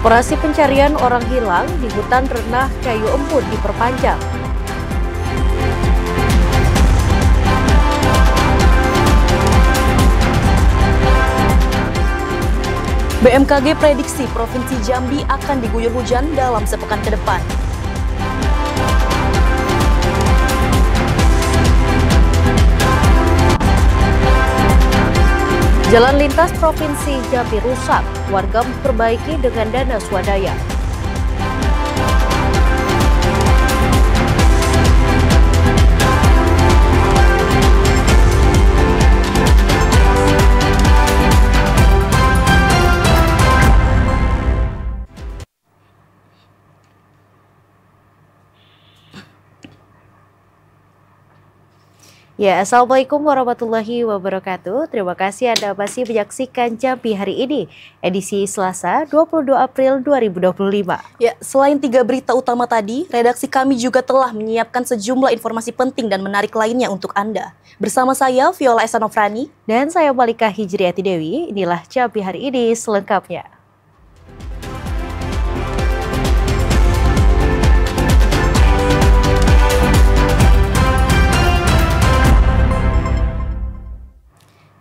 Operasi pencarian orang hilang di hutan Renah Kayu Embun diperpanjang. BMKG prediksi Provinsi Jambi akan diguyur hujan dalam sepekan ke depan. Jalan lintas Provinsi Jambi rusak, warga memperbaiki dengan dana swadaya. Ya, Assalamualaikum warahmatullahi wabarakatuh. Terima kasih Anda masih menyaksikan Jambi hari ini, edisi Selasa 22 April 2025. Ya, selain 3 berita utama tadi, redaksi kami juga telah menyiapkan sejumlah informasi penting dan menarik lainnya untuk Anda. Bersama saya, Viola Esanofrani, dan saya Malika Hijriati Dewi, inilah Jambi hari ini selengkapnya.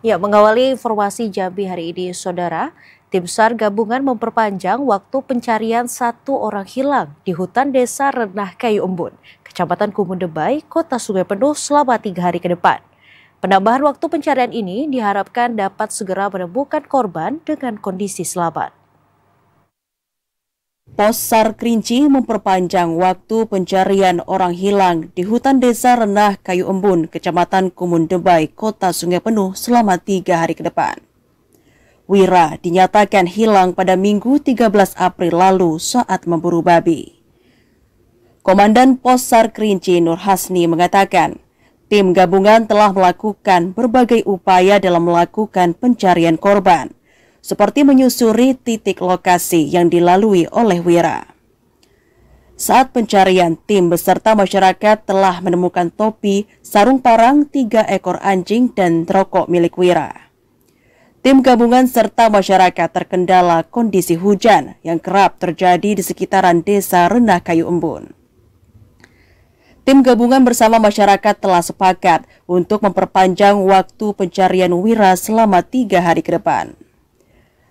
Ya, mengawali informasi Jambi hari ini, Saudara, Tim SAR gabungan memperpanjang waktu pencarian 1 orang hilang di hutan desa Renah Kayu Embun, Kecamatan Kumundebay, Kota Sungai Penuh selama 3 hari ke depan. Penambahan waktu pencarian ini diharapkan dapat segera menemukan korban dengan kondisi selamat. Pos SAR Kerinci memperpanjang waktu pencarian orang hilang di hutan desa Renah Kayu Embun, Kecamatan Kumundebay, Kota Sungai Penuh selama 3 hari ke depan. Wira dinyatakan hilang pada Minggu 13 April lalu saat memburu babi. Komandan Pos SAR Kerinci Nur Hasni mengatakan, tim gabungan telah melakukan berbagai upaya dalam melakukan pencarian korban, seperti menyusuri titik lokasi yang dilalui oleh Wira. Saat pencarian, tim beserta masyarakat telah menemukan topi, sarung parang, 3 ekor anjing, dan rokok milik Wira. Tim gabungan serta masyarakat terkendala kondisi hujan yang kerap terjadi di sekitaran desa Renah Kayu Embun. Tim gabungan bersama masyarakat telah sepakat untuk memperpanjang waktu pencarian Wira selama 3 hari ke depan.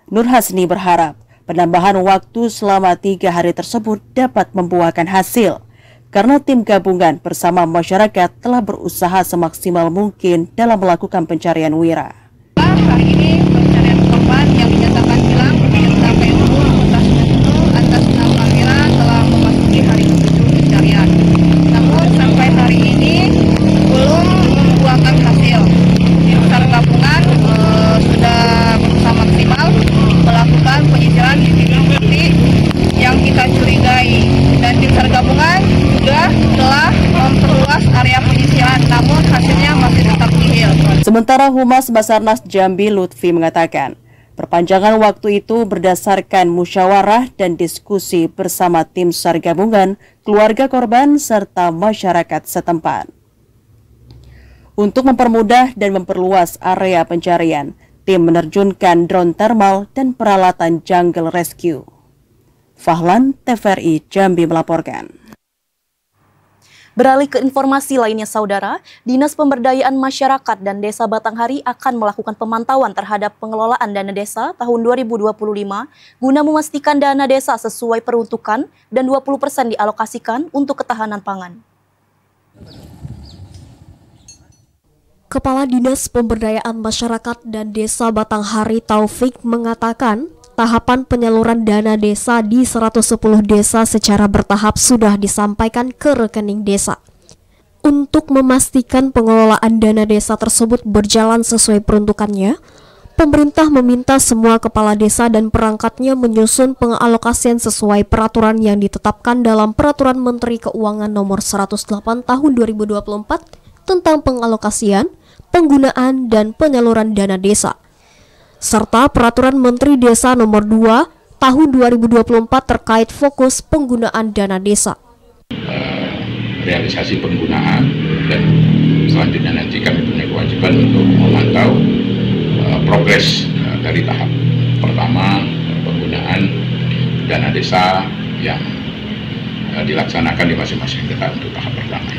Nur Hasni berharap penambahan waktu selama 3 hari tersebut dapat membuahkan hasil, karena tim gabungan bersama masyarakat telah berusaha semaksimal mungkin dalam melakukan pencarian Wira. Hari ini pencarian korban yang dinyatakan hilang di Renah Kayu Embun, Kota Sungai Penuh atas nama Wira telah memasuki hari ke-7 pencarian. Namun sampai hari ini belum membuahkan hasil. Tim SAR gabungan sudah berusaha maksimal melakukan penyisiran di titik-titik yang kita curigai, dan tim SAR gabungan juga telah memperluas area penyisiran, namun hasilnya masih tetap nihil. Sementara Humas Basarnas Jambi Lutfi mengatakan, perpanjangan waktu itu berdasarkan musyawarah dan diskusi bersama tim SAR gabungan, keluarga korban serta masyarakat setempat. Untuk mempermudah dan memperluas area pencarian, tim menerjunkan drone thermal dan peralatan jungle rescue. Fahlan, TVRI Jambi melaporkan. Beralih ke informasi lainnya, Saudara, Dinas Pemberdayaan Masyarakat dan Desa Batanghari akan melakukan pemantauan terhadap pengelolaan dana desa tahun 2025 guna memastikan dana desa sesuai peruntukan dan 20% dialokasikan untuk ketahanan pangan. Kepala Dinas Pemberdayaan Masyarakat dan Desa Batanghari Taufik mengatakan, tahapan penyaluran dana desa di 110 desa secara bertahap sudah disampaikan ke rekening desa. Untuk memastikan pengelolaan dana desa tersebut berjalan sesuai peruntukannya, pemerintah meminta semua kepala desa dan perangkatnya menyusun pengalokasian sesuai peraturan yang ditetapkan dalam Peraturan Menteri Keuangan Nomor 108 Tahun 2024 tentang pengalokasian, penggunaan, dan penyaluran dana desa, serta Peraturan Menteri Desa Nomor 2 Tahun 2024 terkait fokus penggunaan dana desa. Realisasi penggunaan, dan selanjutnya nanti kami punya kewajiban untuk memantau progres dari tahap pertama penggunaan dana desa yang dilaksanakan di masing-masing desa untuk tahap pertama.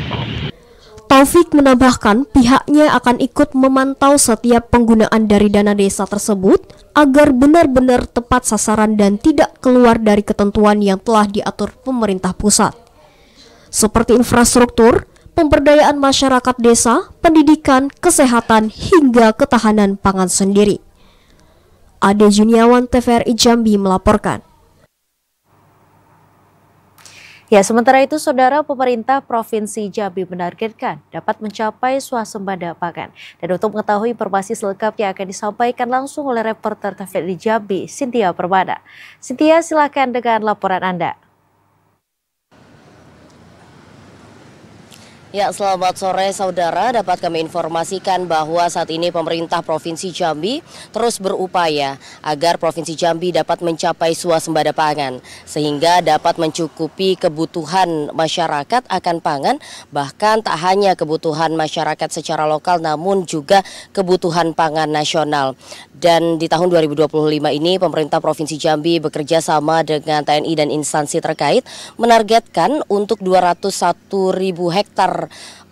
Taufik menambahkan pihaknya akan ikut memantau setiap penggunaan dari dana desa tersebut agar benar-benar tepat sasaran dan tidak keluar dari ketentuan yang telah diatur pemerintah pusat. Seperti infrastruktur, pemberdayaan masyarakat desa, pendidikan, kesehatan, hingga ketahanan pangan sendiri. Ade Juniawan, TVRI Jambi melaporkan. Ya, sementara itu, Saudara, pemerintah Provinsi Jambi menargetkan dapat mencapai swasembada pangan. Dan untuk mengetahui informasi selengkapnya akan disampaikan langsung oleh reporter TVRI Jambi, Cynthia Permana. Cynthia, silakan dengan laporan Anda. Ya, selamat sore saudara. Dapat kami informasikan bahwa saat ini pemerintah Provinsi Jambi terus berupaya agar Provinsi Jambi dapat mencapai swasembada pangan sehingga dapat mencukupi kebutuhan masyarakat akan pangan, bahkan tak hanya kebutuhan masyarakat secara lokal namun juga kebutuhan pangan nasional. Dan di tahun 2025 ini pemerintah Provinsi Jambi bekerja sama dengan TNI dan instansi terkait menargetkan untuk 201.000 hektar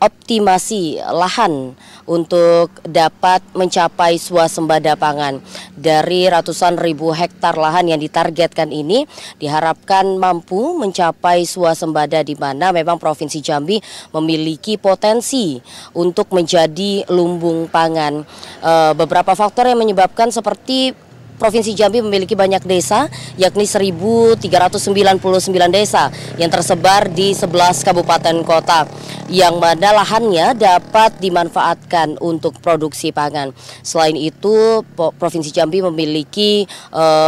optimasi lahan untuk dapat mencapai swasembada pangan. Dari ratusan ribu hektar lahan yang ditargetkan ini diharapkan mampu mencapai swasembada, di mana memang Provinsi Jambi memiliki potensi untuk menjadi lumbung pangan. Beberapa faktor yang menyebabkan seperti Provinsi Jambi memiliki banyak desa, yakni 1.399 desa yang tersebar di 11 kabupaten kota, yang mana lahannya dapat dimanfaatkan untuk produksi pangan. Selain itu, Provinsi Jambi memiliki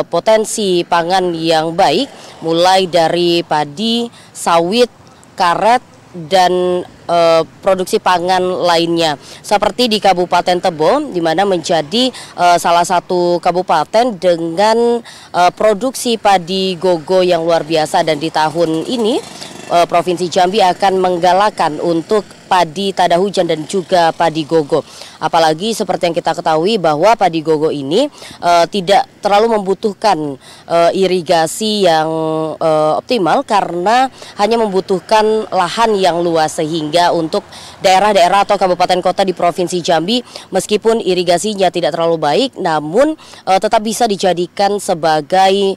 potensi pangan yang baik, mulai dari padi, sawit, karet, dan produksi pangan lainnya, seperti di Kabupaten Tebo, di mana menjadi salah satu kabupaten dengan produksi padi gogo yang luar biasa. Dan di tahun ini Provinsi Jambi akan menggalakkan untuk padi tada hujan dan juga padi gogo. Apalagi seperti yang kita ketahui bahwa padi gogo ini tidak terlalu membutuhkan irigasi yang optimal karena hanya membutuhkan lahan yang luas, sehingga untuk daerah-daerah atau kabupaten kota di Provinsi Jambi meskipun irigasinya tidak terlalu baik namun tetap bisa dijadikan sebagai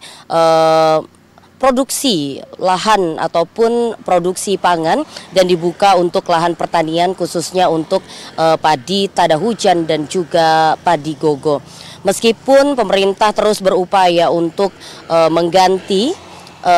produksi lahan ataupun produksi pangan dan dibuka untuk lahan pertanian khususnya untuk padi tada hujan dan juga padi gogo. Meskipun pemerintah terus berupaya untuk mengganti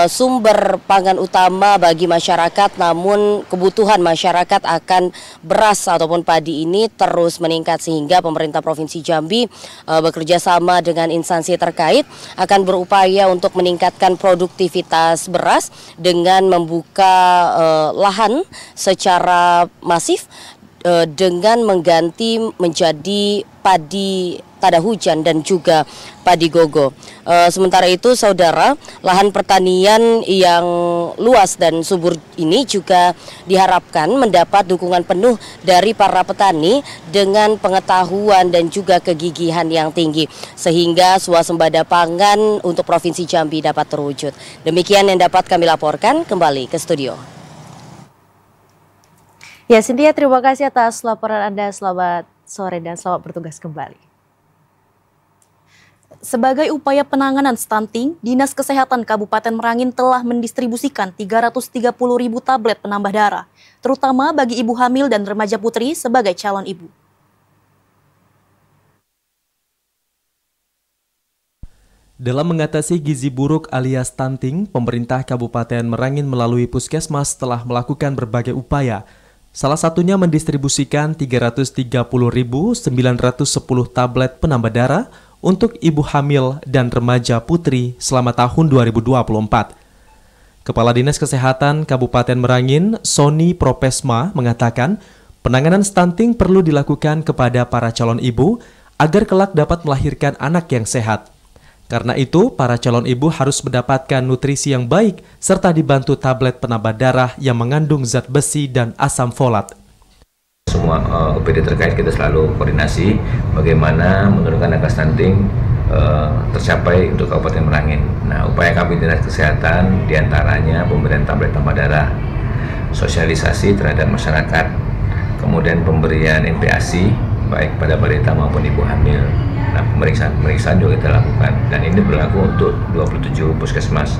sumber pangan utama bagi masyarakat, namun kebutuhan masyarakat akan beras ataupun padi ini terus meningkat, sehingga pemerintah Provinsi Jambi bekerja sama dengan instansi terkait akan berupaya untuk meningkatkan produktivitas beras dengan membuka lahan secara masif dengan mengganti menjadi padi tada hujan dan juga padi gogo. Sementara itu, saudara, lahan pertanian yang luas dan subur ini juga diharapkan mendapat dukungan penuh dari para petani dengan pengetahuan dan juga kegigihan yang tinggi, sehingga swasembada pangan untuk Provinsi Jambi dapat terwujud. Demikian yang dapat kami laporkan. Kembali ke studio. Ya, Cynthia, terima kasih atas laporan Anda. Selamat sore dan selamat bertugas kembali. Sebagai upaya penanganan stunting, Dinas Kesehatan Kabupaten Merangin telah mendistribusikan 330.000 tablet penambah darah, terutama bagi ibu hamil dan remaja putri sebagai calon ibu. Dalam mengatasi gizi buruk alias stunting, pemerintah Kabupaten Merangin melalui Puskesmas telah melakukan berbagai upaya. Salah satunya mendistribusikan 330.910 tablet penambah darah untuk ibu hamil dan remaja putri selama tahun 2024. Kepala Dinas Kesehatan Kabupaten Merangin, Sony Propesma, mengatakan penanganan stunting perlu dilakukan kepada para calon ibu agar kelak dapat melahirkan anak yang sehat. Karena itu, para calon ibu harus mendapatkan nutrisi yang baik serta dibantu tablet penambah darah yang mengandung zat besi dan asam folat. Semua OPD terkait kita selalu koordinasi bagaimana menurunkan angka stunting tercapai untuk Kabupaten Merangin. Nah, upaya kami Dinas Kesehatan diantaranya pemberian tablet tambah darah, sosialisasi terhadap masyarakat, kemudian pemberian MPASI baik pada balita maupun ibu hamil. Nah, pemeriksaan juga kita lakukan dan ini berlaku untuk 27 puskesmas.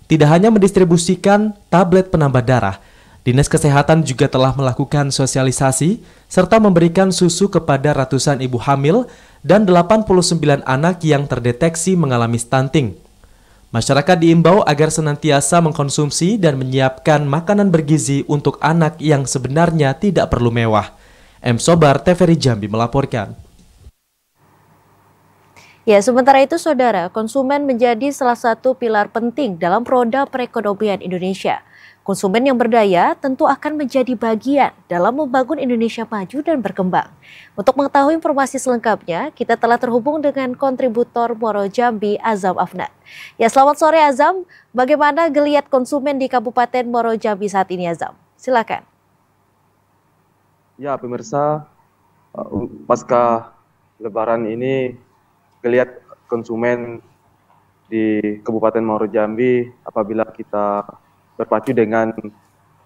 Tidak hanya mendistribusikan tablet penambah darah, Dinas Kesehatan juga telah melakukan sosialisasi serta memberikan susu kepada ratusan ibu hamil dan 89 anak yang terdeteksi mengalami stunting. Masyarakat diimbau agar senantiasa mengkonsumsi dan menyiapkan makanan bergizi untuk anak yang sebenarnya tidak perlu mewah. M. Sobar, TVRI Jambi melaporkan. Ya, sementara itu saudara, konsumen menjadi salah satu pilar penting dalam roda perekonomian Indonesia. Konsumen yang berdaya tentu akan menjadi bagian dalam membangun Indonesia maju dan berkembang. Untuk mengetahui informasi selengkapnya, kita telah terhubung dengan kontributor Muaro Jambi, Azam Afnan. Ya, selamat sore Azam. Bagaimana geliat konsumen di Kabupaten Muaro Jambi saat ini, Azam? Silakan. Ya, pemirsa, pasca Lebaran ini geliat konsumen di Kabupaten Muaro Jambi apabila kita berpacu dengan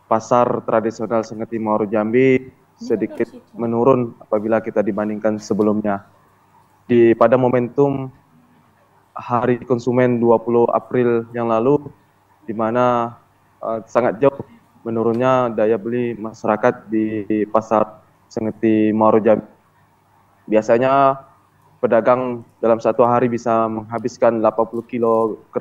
pasar tradisional Sengeti Muaro Jambi sedikit menurun apabila kita dibandingkan sebelumnya. Pada momentum Hari Konsumen 20 April yang lalu, di mana sangat jauh menurunnya daya beli masyarakat di pasar Sengeti Muaro Jambi. Biasanya pedagang dalam satu hari bisa menghabiskan 80 kg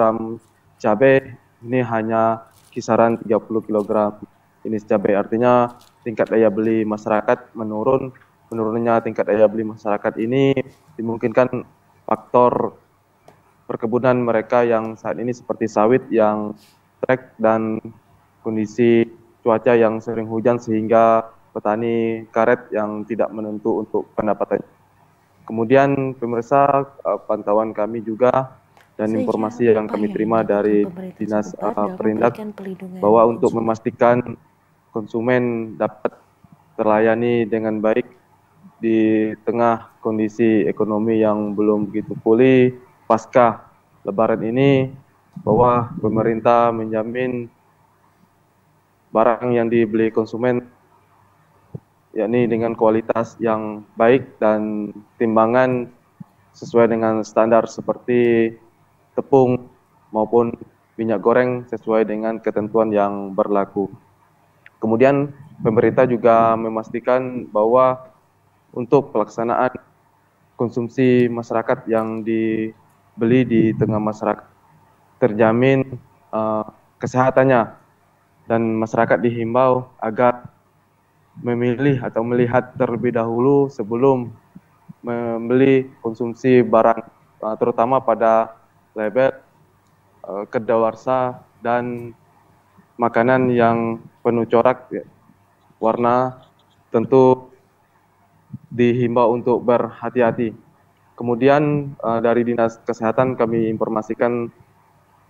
cabai, ini hanya kisaran 30 kg jenis cabai. Artinya tingkat daya beli masyarakat menurun. Menurunnya tingkat daya beli masyarakat ini dimungkinkan faktor perkebunan mereka yang saat ini seperti sawit yang trek dan kondisi cuaca yang sering hujan sehingga petani karet yang tidak menentu untuk pendapatan. Kemudian pemirsa, pantauan kami juga dan informasi yang kami terima dari Dinas Perindak bahwa untuk memastikan konsumen dapat terlayani dengan baik di tengah kondisi ekonomi yang belum begitu pulih pasca Lebaran ini, bahwa pemerintah menjamin barang yang dibeli konsumen yakni dengan kualitas yang baik dan timbangan sesuai dengan standar seperti tepung maupun minyak goreng sesuai dengan ketentuan yang berlaku. Kemudian pemerintah juga memastikan bahwa untuk pelaksanaan konsumsi masyarakat yang dibeli di tengah masyarakat terjamin kesehatannya, dan masyarakat dihimbau agar memilih atau melihat terlebih dahulu sebelum membeli konsumsi barang, terutama pada label, kedaluarsa dan makanan yang penuh corak warna, tentu dihimbau untuk berhati-hati. Kemudian dari Dinas Kesehatan kami informasikan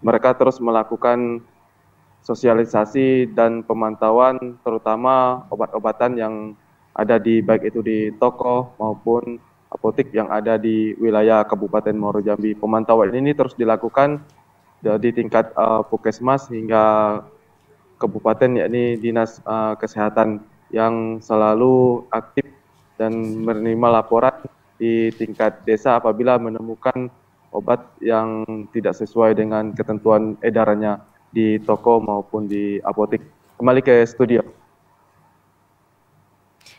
mereka terus melakukan sosialisasi dan pemantauan terutama obat-obatan yang ada di baik itu di toko maupun apotek yang ada di wilayah Kabupaten Muaro Jambi. Pemantauan ini terus dilakukan di tingkat Puskesmas hingga Kabupaten, yakni Dinas Kesehatan yang selalu aktif dan menerima laporan di tingkat desa apabila menemukan obat yang tidak sesuai dengan ketentuan edarannya di toko maupun di apotek. Kembali ke studio.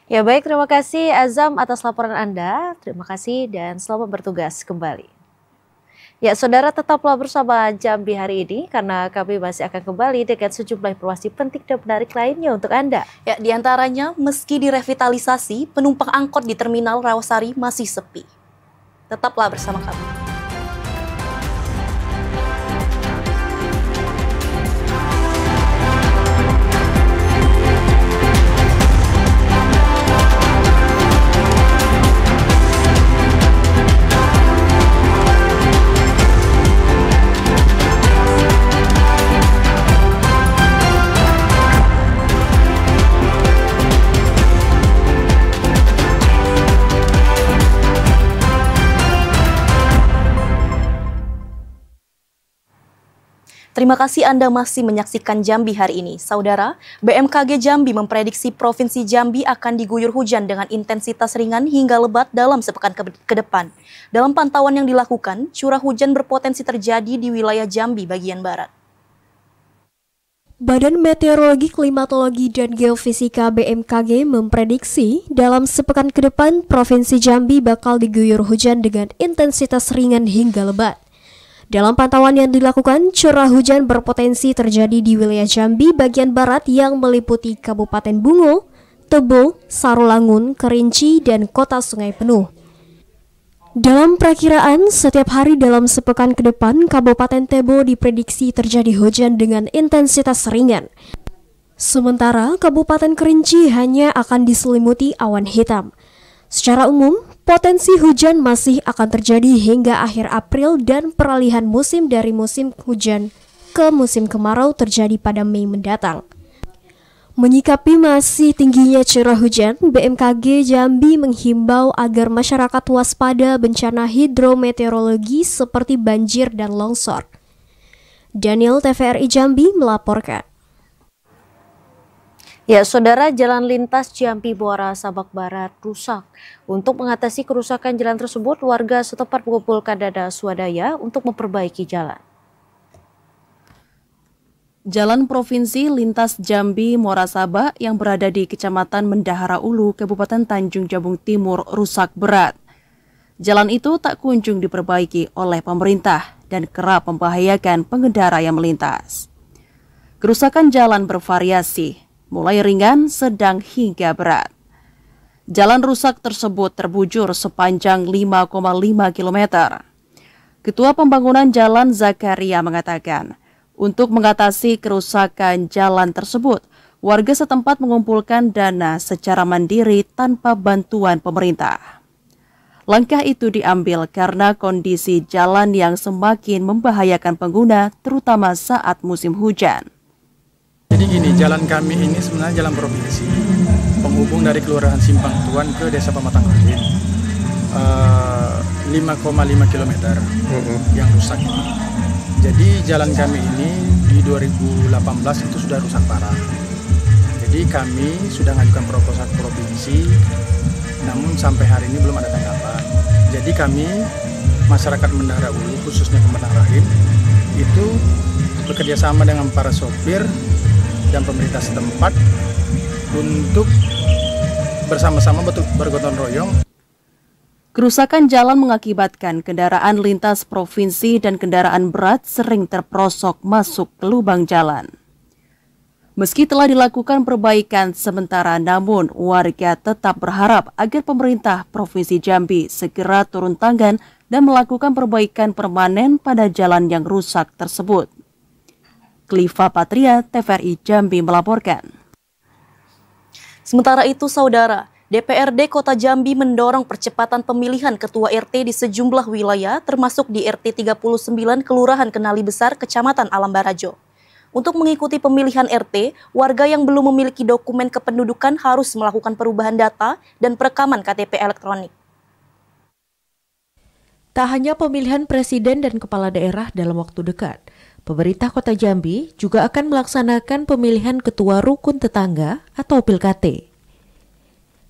Ya baik, terima kasih Azam atas laporan Anda. Terima kasih dan selamat bertugas kembali. Ya saudara, tetaplah bersama Jambi hari ini karena kami masih akan kembali dengan sejumlah informasi penting dan menarik lainnya untuk Anda. Ya, diantaranya meski direvitalisasi, penumpang angkot di Terminal Rawasari masih sepi. Tetaplah bersama kami. Terima kasih Anda masih menyaksikan Jambi hari ini. Saudara, BMKG Jambi memprediksi Provinsi Jambi akan diguyur hujan dengan intensitas ringan hingga lebat dalam sepekan ke depan. Dalam pantauan yang dilakukan, curah hujan berpotensi terjadi di wilayah Jambi bagian barat. Badan Meteorologi, Klimatologi, dan Geofisika BMKG memprediksi dalam sepekan ke depan Provinsi Jambi bakal diguyur hujan dengan intensitas ringan hingga lebat. Dalam pantauan yang dilakukan, curah hujan berpotensi terjadi di wilayah Jambi bagian barat yang meliputi Kabupaten Bungo, Tebo, Sarolangun, Kerinci, dan Kota Sungai Penuh. Dalam perakiraan, setiap hari dalam sepekan ke depan, Kabupaten Tebo diprediksi terjadi hujan dengan intensitas ringan. Sementara Kabupaten Kerinci hanya akan diselimuti awan hitam. Secara umum, potensi hujan masih akan terjadi hingga akhir April dan peralihan musim dari musim hujan ke musim kemarau terjadi pada Mei mendatang. Menyikapi masih tingginya curah hujan, BMKG Jambi menghimbau agar masyarakat waspada bencana hidrometeorologi seperti banjir dan longsor. Daniel TVRI Jambi melaporkan. Ya, saudara, jalan lintas Jambi Muara Sabak Barat rusak. Untuk mengatasi kerusakan jalan tersebut, warga setempat mengumpulkan dana swadaya untuk memperbaiki jalan. Jalan Provinsi lintas Jambi Muara Sabak yang berada di Kecamatan Mendahara Ulu, Kabupaten Tanjung Jabung Timur rusak berat. Jalan itu tak kunjung diperbaiki oleh pemerintah dan kerap membahayakan pengendara yang melintas. Kerusakan jalan bervariasi, mulai ringan, sedang hingga berat. Jalan rusak tersebut terbujur sepanjang 5,5 km. Ketua Pembangunan Jalan Zakaria mengatakan, untuk mengatasi kerusakan jalan tersebut, warga setempat mengumpulkan dana secara mandiri tanpa bantuan pemerintah. Langkah itu diambil karena kondisi jalan yang semakin membahayakan pengguna, terutama saat musim hujan. Jadi gini, jalan kami ini sebenarnya jalan provinsi, penghubung dari Kelurahan Simpang Tuan ke Desa Pematang Lain, 5,5 km yang rusak. Jadi jalan kami ini di 2018 itu sudah rusak parah. Jadi kami sudah mengajukan proposal ke provinsi, namun sampai hari ini belum ada tanggapan. Jadi kami, masyarakat Mendahara Ulu, khususnya Pematang Rahim, itu bekerja sama dengan para sopir dan pemerintah setempat untuk bersama-sama bergotong royong. Kerusakan jalan mengakibatkan kendaraan lintas provinsi dan kendaraan berat sering terperosok masuk ke lubang jalan. Meski telah dilakukan perbaikan sementara, namun warga tetap berharap agar pemerintah Provinsi Jambi segera turun tangan dan melakukan perbaikan permanen pada jalan yang rusak tersebut. Kliva Patria, TVRI Jambi melaporkan. Sementara itu, saudara, DPRD Kota Jambi mendorong percepatan pemilihan ketua RT di sejumlah wilayah, termasuk di RT 39 Kelurahan Kenali Besar, Kecamatan Alam Barajo. Untuk mengikuti pemilihan RT, warga yang belum memiliki dokumen kependudukan harus melakukan perubahan data dan perekaman KTP elektronik. Tak hanya pemilihan presiden dan kepala daerah dalam waktu dekat, pemerintah Kota Jambi juga akan melaksanakan pemilihan ketua rukun tetangga atau PILKT.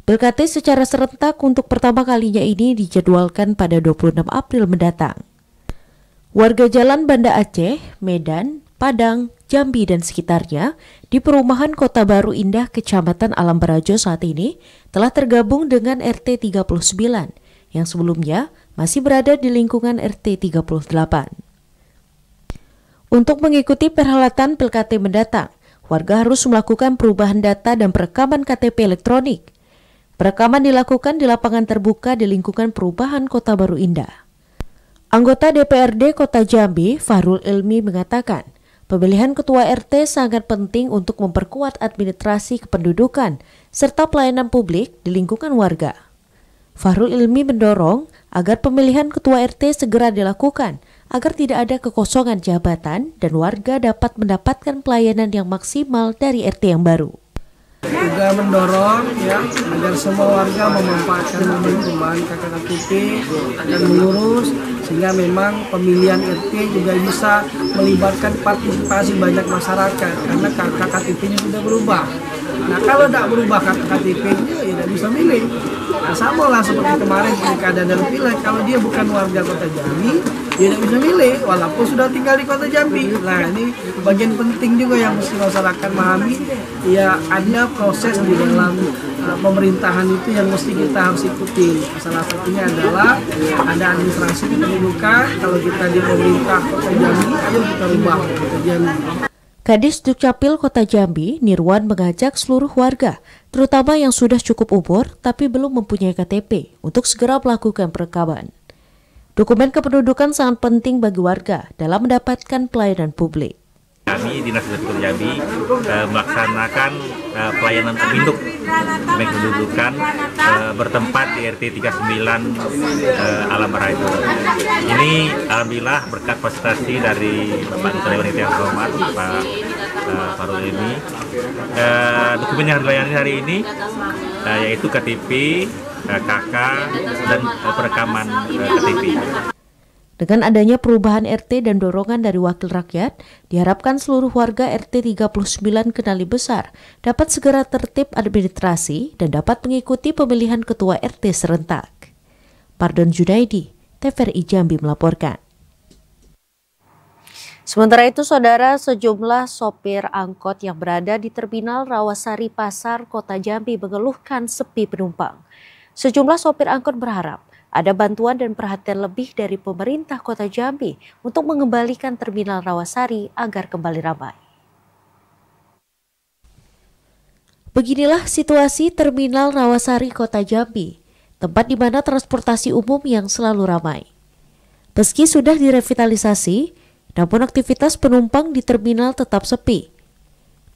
PILKT secara serentak untuk pertama kalinya ini dijadwalkan pada 26 April mendatang. Warga Jalan Banda Aceh, Medan, Padang, Jambi dan sekitarnya di perumahan Kota Baru Indah Kecamatan Alam Barajo saat ini telah tergabung dengan RT 39 yang sebelumnya masih berada di lingkungan RT 38. Untuk mengikuti perhelatan PILKT mendatang, warga harus melakukan perubahan data dan perekaman KTP elektronik. Perekaman dilakukan di lapangan terbuka di lingkungan perumahan Kota Baru Indah. Anggota DPRD Kota Jambi, Fahrul Ilmi mengatakan, pemilihan ketua RT sangat penting untuk memperkuat administrasi kependudukan serta pelayanan publik di lingkungan warga. Fahrul Ilmi mendorong agar pemilihan ketua RT segera dilakukan agar tidak ada kekosongan jabatan dan warga dapat mendapatkan pelayanan yang maksimal dari RT yang baru. Juga mendorong ya agar semua warga memanfaatkan momentum KKKTP dan mengurus sehingga memang pemilihan RT juga bisa melibatkan partisipasi banyak masyarakat karena KTP-nya sudah berubah. Nah kalau tidak berubah KTP-nya ya tidak bisa milih. Nah sama lah seperti kemarin pilkada dan pileg, kalau dia bukan warga Kota Jambi dia tidak bisa milih walaupun sudah tinggal di Kota Jambi. Nah ini bagian penting juga yang mesti masyarakat memahami, ya ada proses di dalam pemerintahan itu yang mesti kita harus ikuti. Salah satunya adalah ada administrasi kependudukan. Kalau kita di pemerintah Kota Jambi, ayo kita rubah Kota Jambi. Kadis Dukcapil Kota Jambi, Nirwan, mengajak seluruh warga, terutama yang sudah cukup umur tapi belum mempunyai KTP, untuk segera melakukan perekaman. Dokumen kependudukan sangat penting bagi warga dalam mendapatkan pelayanan publik. Kami Dinas Dukcapil Jambi melaksanakan pelayanan induk kependudukan bertempat di RT 39 Alam Barajo. Ini alhamdulillah berkat fasilitasi dari Bapak Duta Wanita yang hormat Pak Farul ini. Dokumen yang dilayani hari ini yaitu KTP, KK, dan perekaman KTP. Dengan adanya perubahan RT dan dorongan dari wakil rakyat, diharapkan seluruh warga RT 39 Kenali Besar dapat segera tertib administrasi dan dapat mengikuti pemilihan ketua RT serentak. Pardon Junaidi, TVRI Jambi melaporkan. Sementara itu, saudara, sejumlah sopir angkot yang berada di Terminal Rawasari Pasar Kota Jambi mengeluhkan sepi penumpang. Sejumlah sopir angkot berharap ada bantuan dan perhatian lebih dari pemerintah Kota Jambi untuk mengembalikan Terminal Rawasari agar kembali ramai. Beginilah situasi Terminal Rawasari Kota Jambi, tempat di mana transportasi umum yang selalu ramai. Meski sudah direvitalisasi, namun aktivitas penumpang di terminal tetap sepi.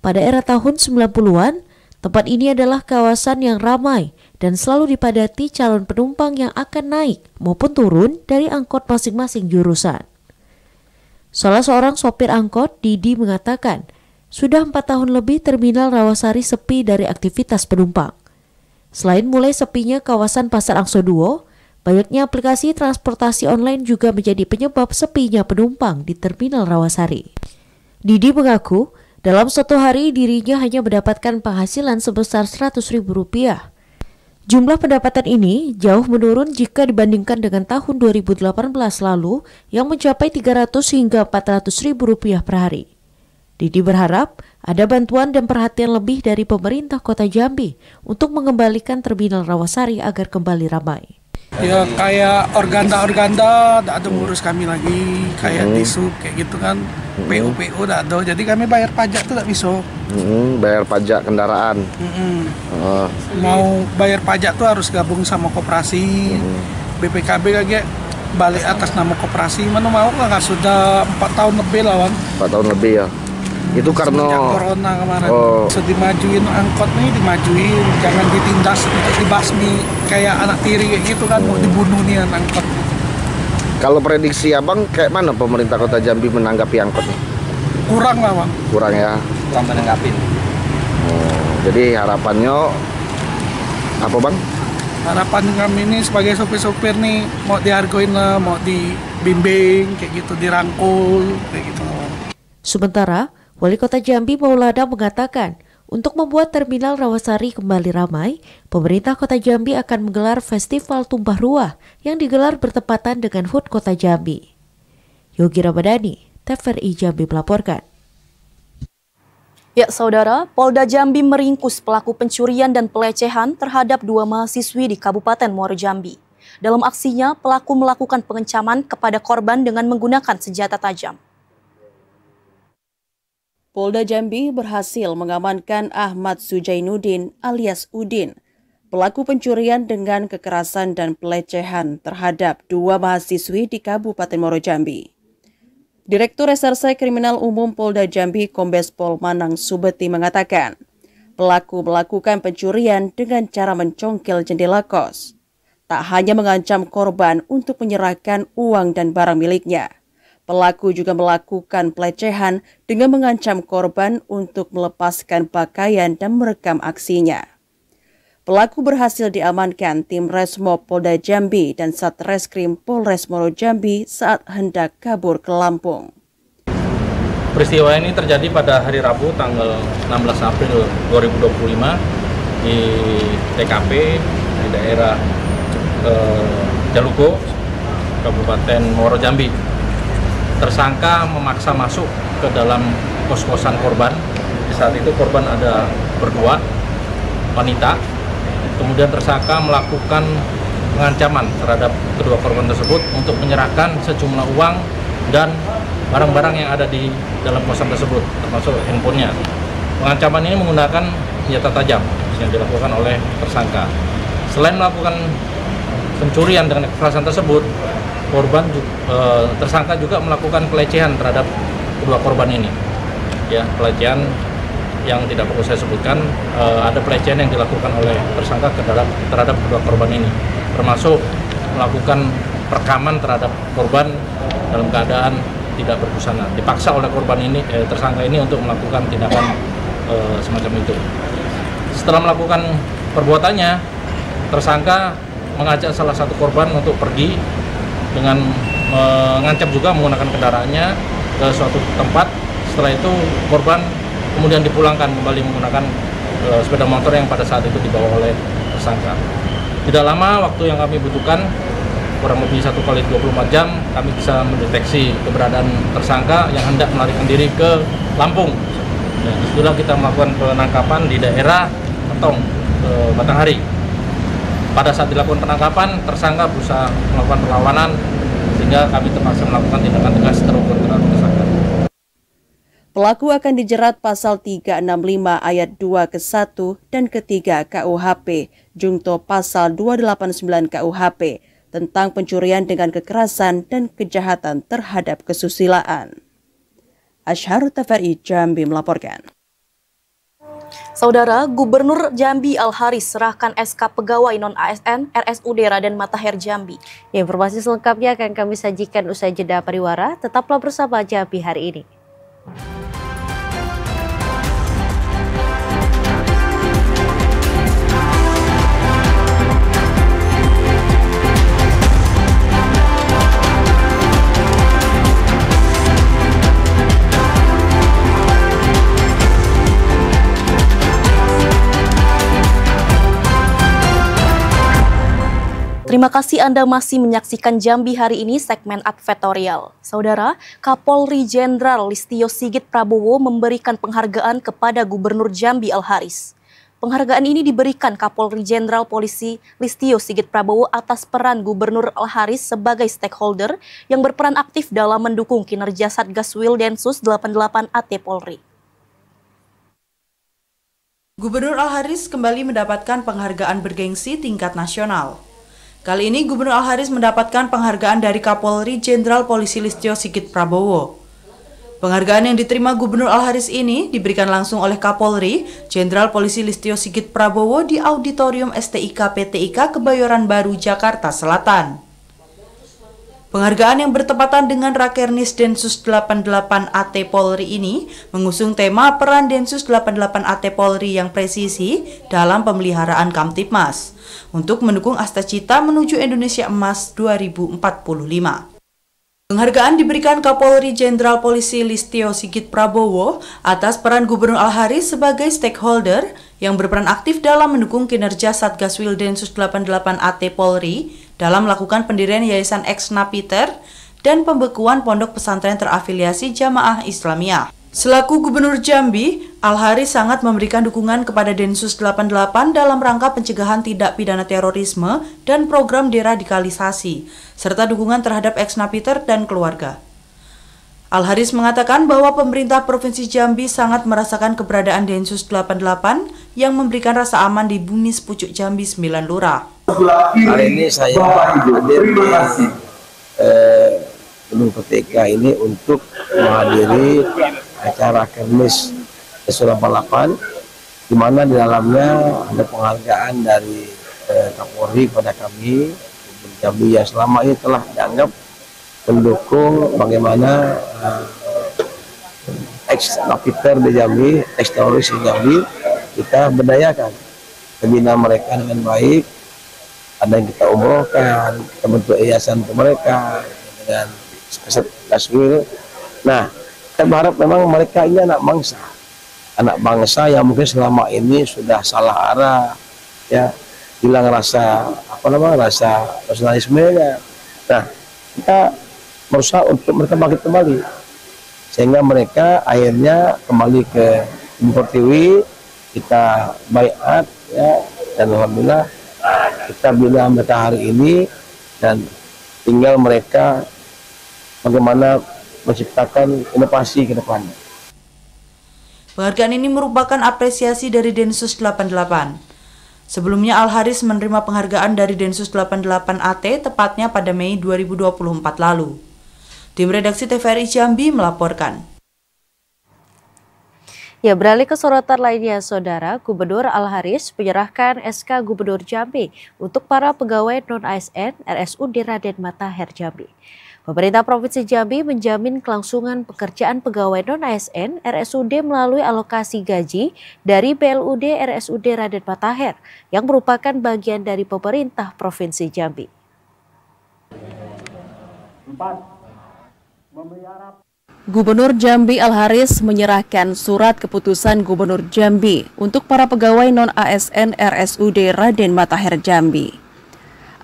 Pada era tahun 90-an, tempat ini adalah kawasan yang ramai dan selalu dipadati calon penumpang yang akan naik maupun turun dari angkot masing-masing jurusan. Salah seorang sopir angkot, Didi, mengatakan, sudah 4 tahun lebih Terminal Rawasari sepi dari aktivitas penumpang. Selain mulai sepinya kawasan Pasar Angso Duo, banyaknya aplikasi transportasi online juga menjadi penyebab sepinya penumpang di Terminal Rawasari. Didi mengaku, dalam satu hari dirinya hanya mendapatkan penghasilan sebesar Rp100.000. Jumlah pendapatan ini jauh menurun jika dibandingkan dengan tahun 2018 lalu yang mencapai Rp300 hingga Rp400.000 per hari. Didi berharap ada bantuan dan perhatian lebih dari pemerintah Kota Jambi untuk mengembalikan Terminal Rawasari agar kembali ramai. Ya kayak organda tidak ada ngurus kami lagi, kayak tisu kayak gitu kan, PO tidak ada, jadi kami bayar pajak tuh tidak bisa. Bayar pajak kendaraan. Mau bayar pajak tuh harus gabung sama koperasi, BPKB lagi balik atas nama koperasi, mana mau nggak sudah 4 tahun lebih lawan. 4 tahun lebih ya. Itu karena corona kemarin. Dimajuin angkot nih, dimajuin, jangan ditindas untuk dibasmi kayak anak tiri kayak gitu kan, mau dibunuh nih angkot. Kalau prediksi abang kayak mana pemerintah Kota Jambi menanggapi angkot nih? Kurang lah bang. Kurang ya. Kurang menanggapin. Jadi harapannya apa bang? Harapan kami ini sebagai sopir-sopir nih mau dihargain lah, mau dibimbing kayak gitu, dirangkul kayak gitu. Sementara Wali Kota Jambi Maulana mengatakan, untuk membuat Terminal Rawasari kembali ramai, pemerintah Kota Jambi akan menggelar Festival Tumpah Ruah yang digelar bertepatan dengan HUT Kota Jambi. Yogi Ramadhani, TVRI Jambi melaporkan. Ya, saudara, Polda Jambi meringkus pelaku pencurian dan pelecehan terhadap 2 mahasiswi di Kabupaten Muaro Jambi. Dalam aksinya, pelaku melakukan pengencaman kepada korban dengan menggunakan senjata tajam. Polda Jambi berhasil mengamankan Ahmad Sujainuddin alias Udin, pelaku pencurian dengan kekerasan dan pelecehan terhadap 2 mahasiswi di Kabupaten Muaro Jambi. Direktur Reserse Kriminal Umum Polda Jambi Kombes Pol Manang Subeti mengatakan, pelaku melakukan pencurian dengan cara mencongkel jendela kos. Tak hanya mengancam korban untuk menyerahkan uang dan barang miliknya, pelaku juga melakukan pelecehan dengan mengancam korban untuk melepaskan pakaian dan merekam aksinya. Pelaku berhasil diamankan tim Resmo Polda Jambi dan Satreskrim Polres Muaro Jambi saat hendak kabur ke Lampung. Peristiwa ini terjadi pada hari Rabu tanggal 16 April 2025 di TKP di daerah Jaluko, Kabupaten Muaro Jambi. Tersangka memaksa masuk ke dalam kos-kosan korban. Di saat itu korban ada berdua wanita. Kemudian tersangka melakukan pengancaman terhadap kedua korban tersebut untuk menyerahkan sejumlah uang dan barang-barang yang ada di dalam kosan tersebut, termasuk handphonenya. Pengancaman ini menggunakan senjata tajam yang dilakukan oleh tersangka. Selain melakukan pencurian dengan kekerasan tersebut, tersangka juga melakukan pelecehan terhadap kedua korban ini. Ya, pelecehan yang tidak perlu saya sebutkan, ada pelecehan yang dilakukan oleh tersangka terhadap kedua korban ini, termasuk melakukan perekaman terhadap korban dalam keadaan tidak berbusana, dipaksa oleh korban ini, tersangka ini untuk melakukan tindakan semacam itu. Setelah melakukan perbuatannya, tersangka mengajak salah satu korban untuk pergi dengan mengancam juga menggunakan kendaraannya ke suatu tempat. Setelah itu korban kemudian dipulangkan kembali menggunakan sepeda motor yang pada saat itu dibawa oleh tersangka. Tidak lama waktu yang kami butuhkan, kurang lebih 1 kali 24 jam, kami bisa mendeteksi keberadaan tersangka yang hendak melarikan diri ke Lampung. Dan disitulah kita melakukan penangkapan di daerah Petong, Batanghari. Pada saat dilakukan penangkapan, tersangka berusaha melakukan perlawanan, sehingga kami terpaksa melakukan tindakan tegas terukur terhadap tersangka. Pelaku akan dijerat pasal 365 ayat 2 ke-1 dan ke-3 KUHP, jungto pasal 289 KUHP tentang pencurian dengan kekerasan dan kejahatan terhadap kesusilaan. Asyhar TVRI Jambi melaporkan. Saudara, Gubernur Jambi Al-Haris serahkan SK pegawai non-ASN RSUD Raden Matahir Jambi. Informasi selengkapnya akan kami sajikan usai jeda pariwara. Tetaplah bersama Jambi hari ini. Terima kasih Anda masih menyaksikan Jambi hari ini segmen advertorial. Saudara, Kapolri Jenderal Listio Sigit Prabowo memberikan penghargaan kepada Gubernur Jambi Al-Haris. Penghargaan ini diberikan Kapolri Jenderal Polisi Listio Sigit Prabowo atas peran Gubernur Al-Haris sebagai stakeholder yang berperan aktif dalam mendukung kinerja Satgas Wildensus 88 AT Polri. Gubernur Al-Haris kembali mendapatkan penghargaan bergengsi tingkat nasional. Kali ini Gubernur Al-Haris mendapatkan penghargaan dari Kapolri Jenderal Polisi Listio Sigit Prabowo. Penghargaan yang diterima Gubernur Al-Haris ini diberikan langsung oleh Kapolri Jenderal Polisi Listio Sigit Prabowo di Auditorium STIK PTIK Kebayoran Baru, Jakarta Selatan. Penghargaan yang bertepatan dengan Rakernis Densus 88 AT Polri ini mengusung tema peran Densus 88 AT Polri yang presisi dalam pemeliharaan Kamtipmas untuk mendukung Asta Cita menuju Indonesia Emas 2045. Penghargaan diberikan Kapolri Jenderal Polisi Listio Sigit Prabowo atas peran Gubernur Al-Haris sebagai stakeholder yang berperan aktif dalam mendukung kinerja Satgas Wildensus 88 AT Polri dalam melakukan pendirian Yayasan Ex Napiter dan pembekuan pondok pesantren terafiliasi Jamaah Islamiyah. Selaku Gubernur Jambi, Al-Haris sangat memberikan dukungan kepada Densus 88 dalam rangka pencegahan tindak pidana terorisme dan program deradikalisasi, serta dukungan terhadap Ex Napiter dan keluarga. Al-Haris mengatakan bahwa pemerintah Provinsi Jambi sangat merasakan keberadaan Densus 88 yang memberikan rasa aman di bumi sepucuk Jambi 9 Lurah. Hari ini saya hadir di Gedung PTK ini untuk menghadiri acara Kermis S88, di mana di dalamnya ada penghargaan dari Kapolri kepada kami Jambi yang selama ini telah dianggap mendukung bagaimana ex-napiter di Jambi, ex-teroris di Jambi, kita berdayakan. bina mereka dengan baik. Ada yang kita umrohkan, kita bentuk yayasan untuk mereka dengan Gaswil. Nah, kita berharap memang mereka ini anak bangsa yang mungkin selama ini sudah salah arah, ya, hilang rasa nasionalismenya. Nah, kita berusaha untuk mereka bangkit kembali, sehingga mereka akhirnya kembali ke Ibu Pertiwi. Kita baiat, ya, dan alhamdulillah kita bina mereka hari ini, dan tinggal mereka bagaimana menciptakan inovasi ke depannya. Penghargaan ini merupakan apresiasi dari Densus 88. Sebelumnya Al-Haris menerima penghargaan dari Densus 88 AT tepatnya pada Mei 2024 lalu. Tim redaksi TVRI Jambi melaporkan. Ya, beralih ke sorotan lainnya, Saudara, Gubernur Al-Haris menyerahkan SK Gubernur Jambi untuk para pegawai non-ASN RSUD Raden Matahir Jambi. Pemerintah Provinsi Jambi menjamin kelangsungan pekerjaan pegawai non-ASN RSUD melalui alokasi gaji dari BLUD RSUD Raden Matahir yang merupakan bagian dari pemerintah Provinsi Jambi. 4. Gubernur Jambi Al-Haris menyerahkan surat keputusan Gubernur Jambi untuk para pegawai non-ASN RSUD Raden Matahir Jambi.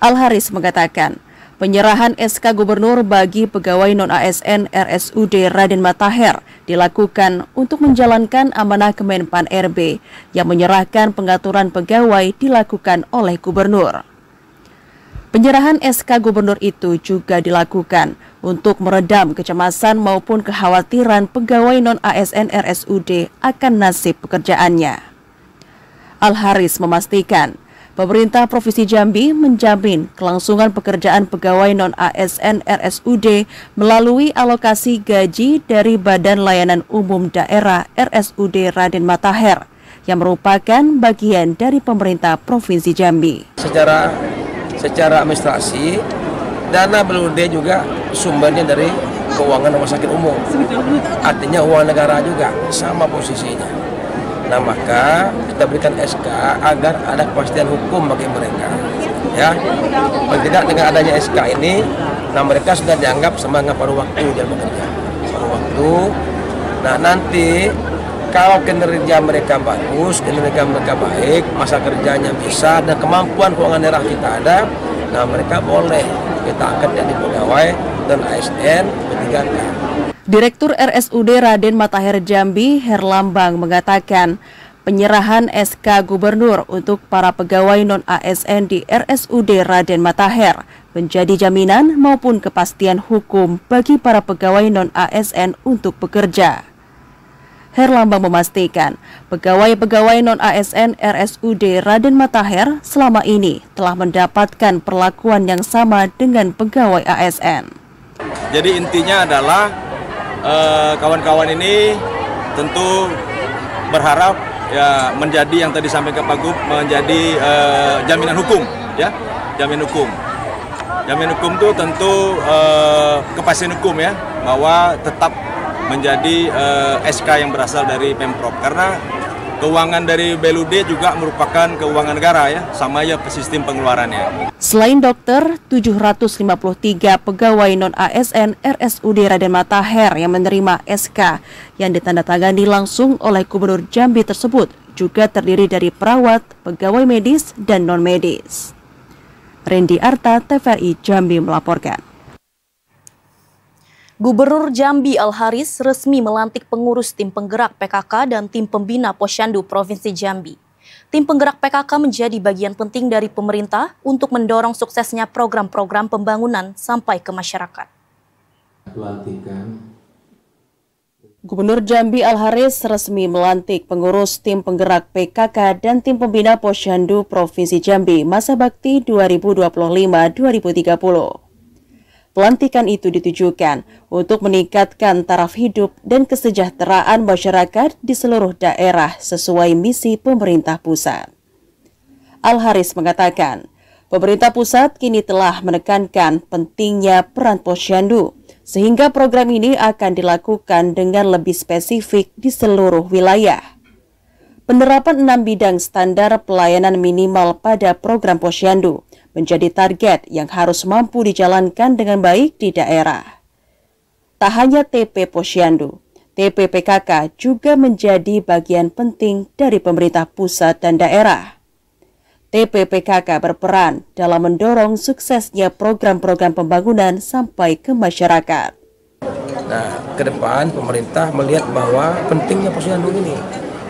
Al-Haris mengatakan, penyerahan SK Gubernur bagi pegawai non-ASN RSUD Raden Matahir dilakukan untuk menjalankan amanah Kemenpan RB yang menyerahkan pengaturan pegawai dilakukan oleh Gubernur. Penyerahan SK Gubernur itu juga dilakukan untuk meredam kecemasan maupun kekhawatiran pegawai non-ASN RSUD akan nasib pekerjaannya. Al-Haris memastikan, pemerintah Provinsi Jambi menjamin kelangsungan pekerjaan pegawai non-ASN RSUD melalui alokasi gaji dari Badan Layanan Umum Daerah RSUD Raden Matahir yang merupakan bagian dari pemerintah Provinsi Jambi. Secara administrasi, dana BLUD juga sumbernya dari keuangan rumah sakit umum. Artinya uang negara juga, sama posisinya. Nah, maka kita berikan SK agar ada kepastian hukum bagi mereka. Ya, paling tidak dengan adanya SK ini, nah mereka sudah dianggap semangat paruh waktu dia bekerja. Paruh waktu. Nah, nanti kalau kinerja mereka bagus, kinerja mereka baik, masa kerjanya bisa, dan kemampuan keuangan daerah kita ada, nah mereka boleh kita akan jadi pegawai dan ASN P3K. Direktur RSUD Raden Matahir Jambi, Herlambang, mengatakan penyerahan SK Gubernur untuk para pegawai non-ASN di RSUD Raden Matahir menjadi jaminan maupun kepastian hukum bagi para pegawai non-ASN untuk bekerja. Herlambang memastikan pegawai-pegawai non-ASN RSUD Raden Matahir selama ini telah mendapatkan perlakuan yang sama dengan pegawai ASN. Jadi intinya adalah kawan-kawan ini tentu berharap ya menjadi yang tadi sampaikan Pak Gub, menjadi jaminan hukum, ya, jaminan hukum. Jaminan hukum itu tentu kepastian hukum, ya, bahwa tetap menjadi SK yang berasal dari Pemprov, karena keuangan dari BLUD juga merupakan keuangan negara, ya, sama ya sistem pengeluarannya. Selain dokter, 753 pegawai non-ASN RSUD Raden Matahir yang menerima SK yang ditandatangani langsung oleh Gubernur Jambi tersebut juga terdiri dari perawat, pegawai medis, dan non-medis. Rendi Arta, TVRI Jambi melaporkan. Gubernur Jambi Al-Haris resmi melantik pengurus tim penggerak PKK dan tim pembina Posyandu Provinsi Jambi. Tim penggerak PKK menjadi bagian penting dari pemerintah untuk mendorong suksesnya program-program pembangunan sampai ke masyarakat. Gubernur Jambi Al-Haris resmi melantik pengurus tim penggerak PKK dan tim pembina Posyandu Provinsi Jambi masa bakti 2025-2030. Pelantikan itu ditujukan untuk meningkatkan taraf hidup dan kesejahteraan masyarakat di seluruh daerah sesuai misi pemerintah pusat. Al-Haris mengatakan, pemerintah pusat kini telah menekankan pentingnya peran posyandu, sehingga program ini akan dilakukan dengan lebih spesifik di seluruh wilayah. Penerapan 6 bidang standar pelayanan minimal pada program Posyandu menjadi target yang harus mampu dijalankan dengan baik di daerah. Tak hanya TP Posyandu, TP PKK juga menjadi bagian penting dari pemerintah pusat dan daerah. TP PKK berperan dalam mendorong suksesnya program-program pembangunan sampai ke masyarakat. Nah, ke depan pemerintah melihat bahwa pentingnya Posyandu ini,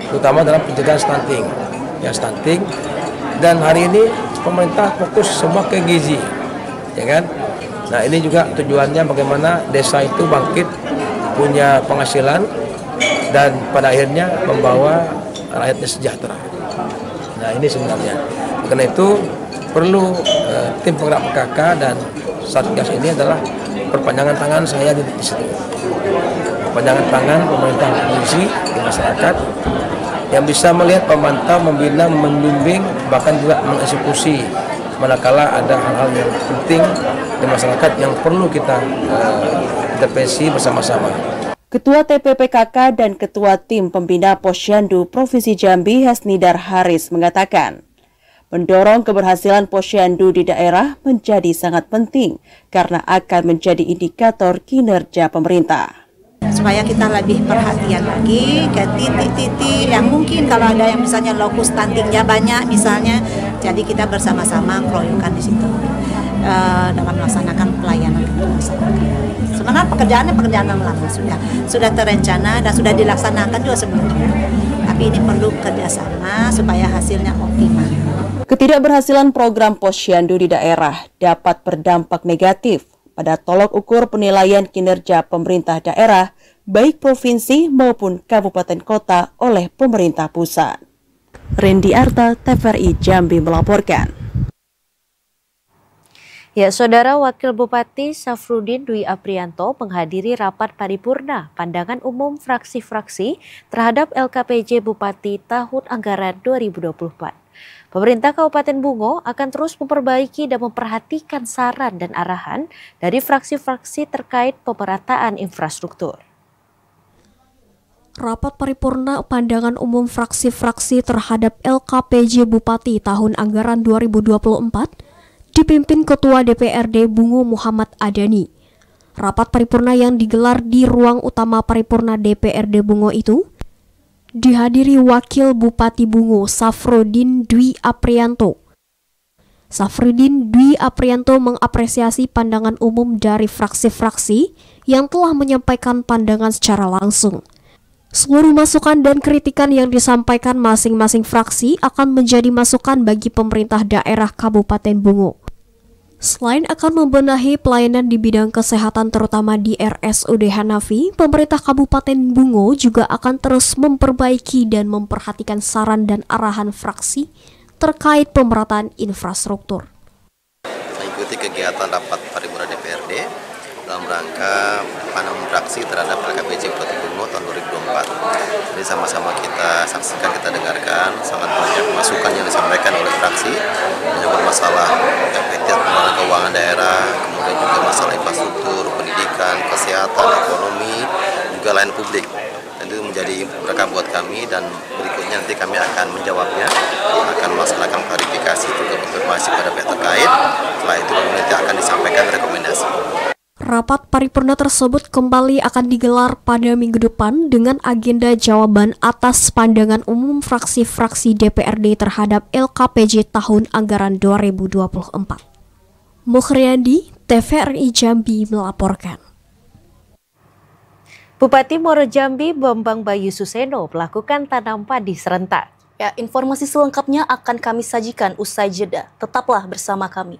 terutama dalam pencegahan stunting. Ya, stunting. Dan hari ini pemerintah fokus semua ke gizi, ya kan? Nah, ini juga tujuannya bagaimana desa itu bangkit, punya penghasilan, dan pada akhirnya membawa rakyatnya sejahtera. Nah, ini sebenarnya. Karena itu perlu tim penggerak PKK dan Satgas ini adalah perpanjangan tangan saya di situ. Perpanjangan tangan pemerintah provinsi di masyarakat yang bisa melihat, memantau, membina, membimbing, bahkan juga mengeksekusi manakala ada hal-hal yang penting di masyarakat yang perlu kita intervensi bersama-sama. Ketua TPPKK dan Ketua Tim Pembina Posyandu Provinsi Jambi Hasnidar Haris mengatakan, mendorong keberhasilan Posyandu di daerah menjadi sangat penting karena akan menjadi indikator kinerja pemerintah. Supaya kita lebih perhatian lagi ke titik-titik yang mungkin kalau ada yang misalnya lokus stuntingnya banyak misalnya, jadi kita bersama-sama keroyokan di situ dalam melaksanakan pelayanan ke masyarakat. Sebenarnya pekerjaan yang lama sudah terencana dan sudah dilaksanakan juga sebelumnya, tapi ini perlu kerjasama supaya hasilnya optimal. Ketidakberhasilan program Posyandu di daerah dapat berdampak negatif pada tolok ukur penilaian kinerja pemerintah daerah, baik provinsi maupun kabupaten kota oleh pemerintah pusat. Rendi Arta, TVRI Jambi melaporkan. Ya, Saudara Wakil Bupati Safrudin Dwi Aprianto menghadiri rapat paripurna pandangan umum fraksi-fraksi terhadap LKPJ Bupati tahun anggaran 2024. Pemerintah Kabupaten Bungo akan terus memperbaiki dan memperhatikan saran dan arahan dari fraksi-fraksi terkait pemerataan infrastruktur. Rapat paripurna pandangan umum fraksi-fraksi terhadap LKPJ Bupati tahun anggaran 2024 dipimpin Ketua DPRD Bungo Muhammad Adani. Rapat paripurna yang digelar di ruang utama paripurna DPRD Bungo itu dihadiri Wakil Bupati Bungo Safrudin Dwi Aprianto. Safrudin Dwi Aprianto mengapresiasi pandangan umum dari fraksi-fraksi yang telah menyampaikan pandangan secara langsung. Seluruh masukan dan kritikan yang disampaikan masing-masing fraksi akan menjadi masukan bagi pemerintah daerah Kabupaten Bungo. Selain akan membenahi pelayanan di bidang kesehatan terutama di RSUD Hanafi, pemerintah Kabupaten Bungo juga akan terus memperbaiki dan memperhatikan saran dan arahan fraksi terkait pemerataan infrastruktur. Mengikuti kegiatan rapat paripurna DPRD dalam rangka pandangan fraksi terhadap LKPJ Bupati Bungo tahun 2024. Jadi sama-sama kita saksikan, kita dengarkan sangat banyak masukan yang disampaikan oleh fraksi, menyangkut masalah pengelolaan keuangan daerah, kemudian juga masalah infrastruktur, pendidikan, kesehatan, ekonomi, juga layanan publik. Dan itu menjadi berkah buat kami, dan berikutnya nanti kami akan menjawabnya, akan melaksanakan klarifikasi juga konfirmasi pada pihak terkait. Setelah itu nanti akan disampaikan rekomendasi. Rapat paripurna tersebut kembali akan digelar pada minggu depan dengan agenda jawaban atas pandangan umum fraksi-fraksi DPRD terhadap LKPJ tahun anggaran 2024. Mukhriandi, TVRI Jambi melaporkan. Bupati Muaro Jambi Bambang Bayu Suseno melakukan tanam padi serentak. Ya, informasi selengkapnya akan kami sajikan usai jeda. Tetaplah bersama kami.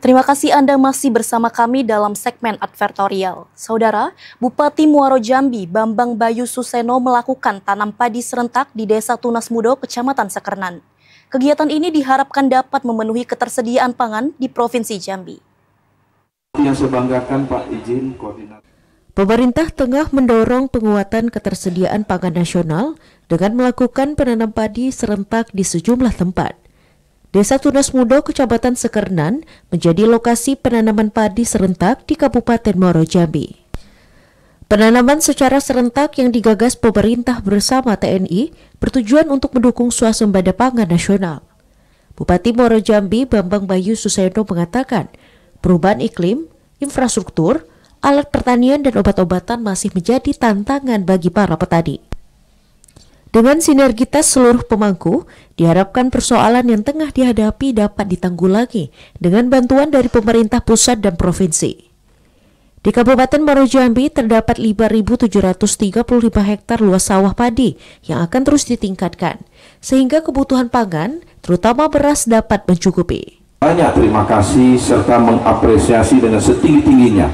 Terima kasih Anda masih bersama kami dalam segmen advertorial. Saudara, Bupati Muaro Jambi Bambang Bayu Suseno melakukan tanam padi serentak di Desa Tunas Mudo, Kecamatan Sekernan. Kegiatan ini diharapkan dapat memenuhi ketersediaan pangan di Provinsi Jambi. Yang saya banggakan Pak, izin koordinator. Pemerintah tengah mendorong penguatan ketersediaan pangan nasional dengan melakukan penanam padi serentak di sejumlah tempat. Desa Tunas Mudo, Kecamatan Sekernan, menjadi lokasi penanaman padi serentak di Kabupaten Muaro Jambi. Penanaman secara serentak yang digagas pemerintah bersama TNI bertujuan untuk mendukung swasembada pangan nasional. Bupati Muaro Jambi Bambang Bayu Suseno mengatakan, perubahan iklim, infrastruktur, alat pertanian dan obat-obatan masih menjadi tantangan bagi para petani. Dengan sinergitas seluruh pemangku, diharapkan persoalan yang tengah dihadapi dapat ditanggulangi dengan bantuan dari pemerintah pusat dan provinsi. Di Kabupaten Muaro Jambi terdapat 5.735 hektar luas sawah padi yang akan terus ditingkatkan, sehingga kebutuhan pangan, terutama beras, dapat mencukupi. Banyak terima kasih serta mengapresiasi dengan setinggi-tingginya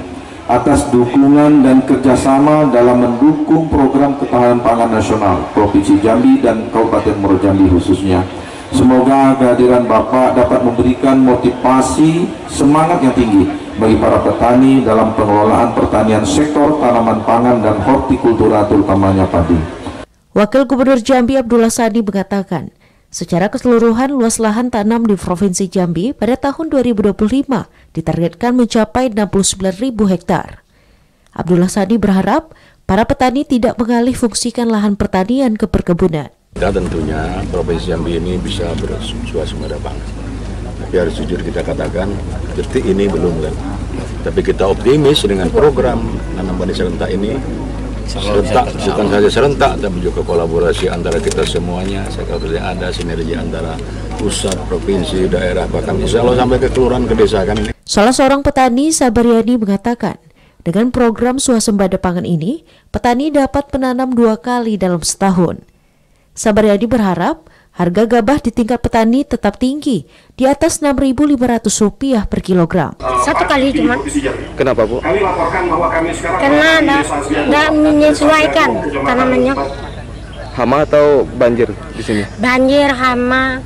atas dukungan dan kerjasama dalam mendukung program ketahanan pangan nasional Provinsi Jambi dan Kabupaten Muaro Jambi khususnya. Semoga kehadiran Bapak dapat memberikan motivasi semangat yang tinggi bagi para petani dalam pengelolaan pertanian sektor tanaman pangan dan hortikultura terutamanya padi. Wakil Gubernur Jambi Abdullah Sadi mengatakan, secara keseluruhan luas lahan tanam di Provinsi Jambi pada tahun 2025 ditargetkan mencapai 69.000 hektar. Abdullah Sadi berharap para petani tidak mengalih fungsikan lahan pertanian ke perkebunan. Kita tentunya Provinsi Jambi ini bisa bersuasembada pangan. Tapi harus jujur kita katakan, detik ini belum kan. Tapi kita optimis dengan program nanam padi serentak ini. Serentak, bukan saja serentak, tapi juga kolaborasi antara kita semuanya. Saya kira ada sinergi antara pusat, provinsi, daerah, bahkan insya Allah sampai ke kelurahan, ke desa kan ini. Salah seorang petani, Sabaryani, mengatakan, dengan program swasembada pangan ini, petani dapat menanam 2 kali dalam setahun. Sabaryani berharap harga gabah di tingkat petani tetap tinggi, di atas Rp6.500 per kilogram. Satu kali cuma. Kenapa, Bu? Karena tidak menyesuaikan tanamannya. Hama atau banjir di sini? Banjir, hama,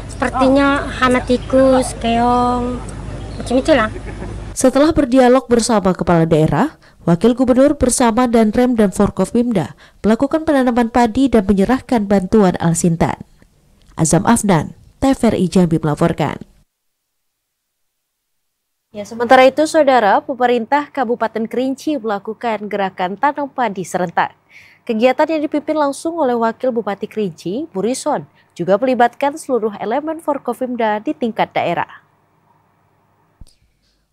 sepertinya hama tikus, keong, macam itulah. Setelah berdialog bersama kepala daerah, Wakil Gubernur bersama Danrem dan Forkopimda melakukan penanaman padi dan menyerahkan bantuan Alsintan. Azam Afnan, TVRI Jambi melaporkan. Ya, sementara itu, Saudara, pemerintah Kabupaten Kerinci melakukan gerakan tanam padi serentak. Kegiatan yang dipimpin langsung oleh Wakil Bupati Kerinci, Burison, juga melibatkan seluruh elemen Forkopimda di tingkat daerah.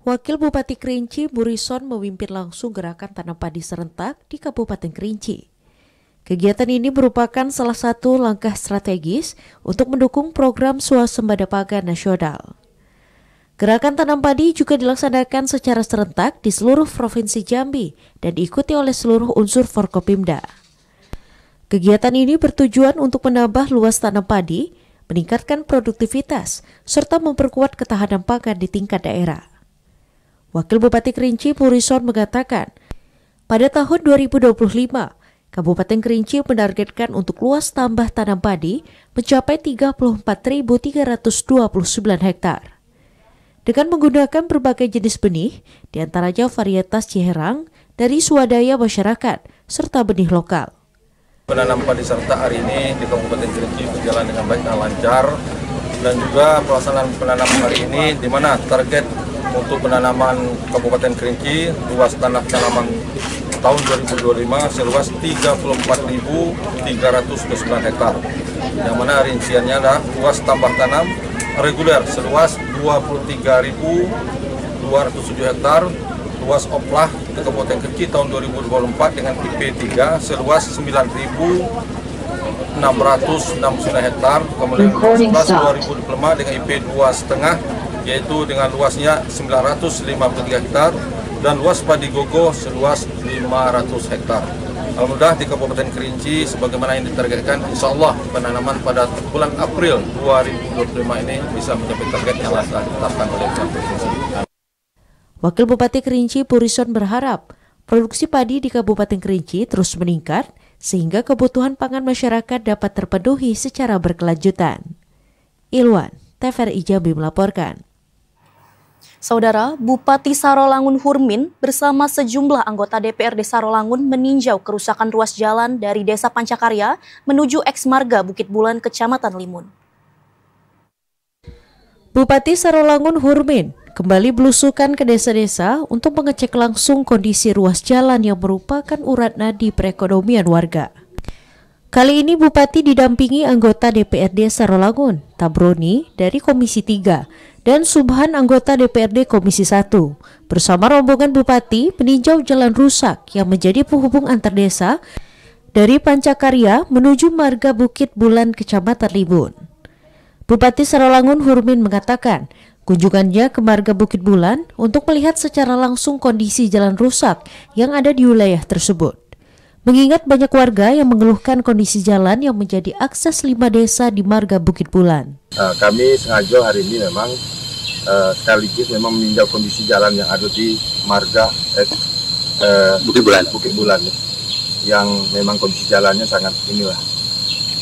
Wakil Bupati Kerinci, Burison, memimpin langsung gerakan tanam padi serentak di Kabupaten Kerinci. Kegiatan ini merupakan salah satu langkah strategis untuk mendukung program swasembada pangan nasional. Gerakan tanam padi juga dilaksanakan secara serentak di seluruh Provinsi Jambi dan diikuti oleh seluruh unsur Forkopimda. Kegiatan ini bertujuan untuk menambah luas tanam padi, meningkatkan produktivitas, serta memperkuat ketahanan pangan di tingkat daerah. Wakil Bupati Kerinci, Burison, mengatakan, pada tahun 2025, Kabupaten Kerinci menargetkan untuk luas tambah tanam padi mencapai 34.329 hektar. Dengan menggunakan berbagai jenis benih, diantaranya varietas Ciherang dari swadaya masyarakat, serta benih lokal. Penanam padi serentak hari ini di Kabupaten Kerinci berjalan dengan baik dan lancar, dan juga pelaksanaan penanaman hari ini di mana target untuk penanaman Kabupaten Kerinci luas tanah tanaman tahun 2025 seluas 34.329 hektar, yang mana rinciannya adalah luas tambah tanam reguler seluas 23.207 hektar, luas oplah di Kabupaten Kerinci tahun 2024 dengan IP 3 seluas 9.669 hektar, kemudian luas 2025 dengan IP 2,5 yaitu dengan luasnya 953 hektar, dan luas padi gogo seluas 500 hektar. Alhamdulillah di Kabupaten Kerinci sebagaimana yang ditargetkan, insya Allah penanaman pada bulan April 2025 ini bisa mencapai target yang telah ditetapkan oleh Provinsi. Wakil Bupati Kerinci, Burison, berharap produksi padi di Kabupaten Kerinci terus meningkat sehingga kebutuhan pangan masyarakat dapat terpenuhi secara berkelanjutan. Ilwan, TVRI Jambi melaporkan. Saudara, Bupati Sarolangun Hurmin bersama sejumlah anggota DPRD Sarolangun meninjau kerusakan ruas jalan dari Desa Pancakarya menuju Eks Marga Bukit Bulan, Kecamatan Limun. Bupati Sarolangun Hurmin kembali belusukan ke desa-desa untuk mengecek langsung kondisi ruas jalan yang merupakan urat nadi perekonomian warga. Kali ini Bupati didampingi anggota DPRD Sarolangun, Tabroni dari Komisi 3, dan Subhan anggota DPRD Komisi 1. Bersama rombongan Bupati meninjau jalan rusak yang menjadi penghubung antar desa dari Pancakarya menuju Marga Bukit Bulan, Kecamatan Limun. Bupati Sarolangun Hurmin mengatakan, kunjungannya ke Marga Bukit Bulan untuk melihat secara langsung kondisi jalan rusak yang ada di wilayah tersebut. Mengingat banyak warga yang mengeluhkan kondisi jalan yang menjadi akses 5 desa di Marga Bukit Bulan. Kami sengaja hari ini memang sekaligus memang meninjau kondisi jalan yang ada di Marga Bukit Bulan yang memang kondisi jalannya sangat inilah.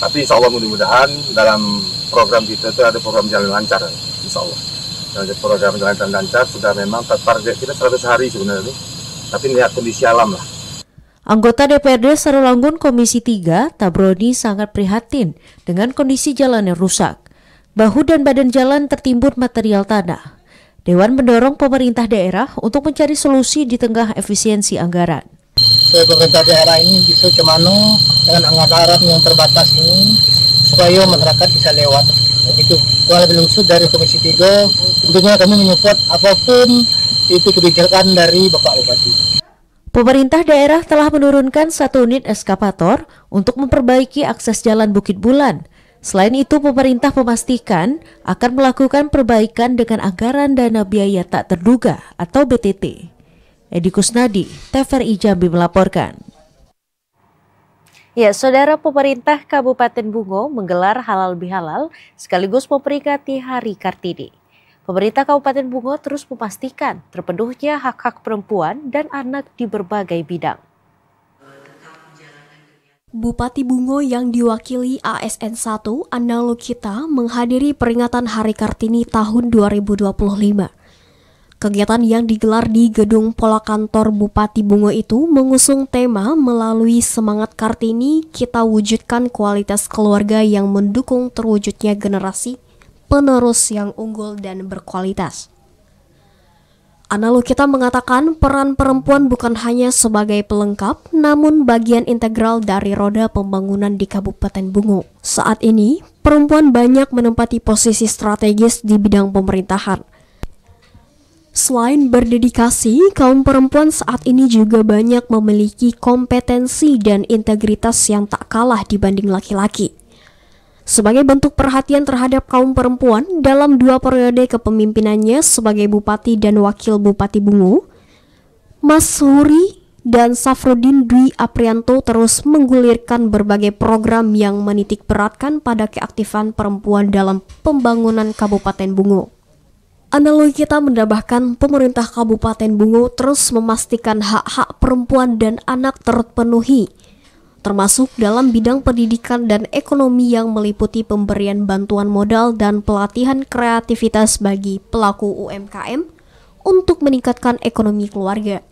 Tapi insya Allah mudah-mudahan dalam program kita itu ada program jalan lancar, insya Allah. Ada program jalan lancar sudah memang target kita 100 hari sebenarnya, tapi lihat kondisi alam lah. Anggota DPRD Sarolangun Komisi 3, Tabroni sangat prihatin dengan kondisi jalan yang rusak. Bahu dan badan jalan tertimbun material tanah. Dewan mendorong pemerintah daerah untuk mencari solusi di tengah efisiensi anggaran. Pemerintah daerah ini bisa kemana dengan anggaran yang terbatas ini supaya masyarakat bisa lewat. Itu kalau lebih lusuh dari Komisi 3, tentunya kami menyupport apapun itu kebijakan dari Bapak Bupati. Pemerintah daerah telah menurunkan 1 unit eskavator untuk memperbaiki akses jalan Bukit Bulan. Selain itu, pemerintah memastikan akan melakukan perbaikan dengan anggaran dana biaya tak terduga atau BTT. Edi Kusnadi, TVRI Jambi melaporkan. Ya, Saudara, pemerintah Kabupaten Bungo menggelar halal bihalal sekaligus memperingati Hari Kartini. Pemerintah Kabupaten Bungo terus memastikan terpenuhnya hak-hak perempuan dan anak di berbagai bidang. Bupati Bungo yang diwakili ASN 1 Anna Lukita menghadiri peringatan Hari Kartini tahun 2025. Kegiatan yang digelar di gedung Pola Kantor Bupati Bungo itu mengusung tema melalui semangat Kartini kita wujudkan kualitas keluarga yang mendukung terwujudnya generasi penerus yang unggul dan berkualitas. Anna Lukita mengatakan peran perempuan bukan hanya sebagai pelengkap, namun bagian integral dari roda pembangunan di Kabupaten Bungo. Saat ini, perempuan banyak menempati posisi strategis di bidang pemerintahan. Selain berdedikasi, kaum perempuan saat ini juga banyak memiliki kompetensi dan integritas yang tak kalah dibanding laki-laki. Sebagai bentuk perhatian terhadap kaum perempuan dalam 2 periode kepemimpinannya sebagai Bupati dan Wakil Bupati Bungo, Mas Huri dan Safruddin Dwi Aprianto terus menggulirkan berbagai program yang menitik beratkan pada keaktifan perempuan dalam pembangunan Kabupaten Bungo. Anna Lukita menambahkan pemerintah Kabupaten Bungo terus memastikan hak-hak perempuan dan anak terpenuhi, termasuk dalam bidang pendidikan dan ekonomi yang meliputi pemberian bantuan modal dan pelatihan kreativitas bagi pelaku UMKM untuk meningkatkan ekonomi keluarga.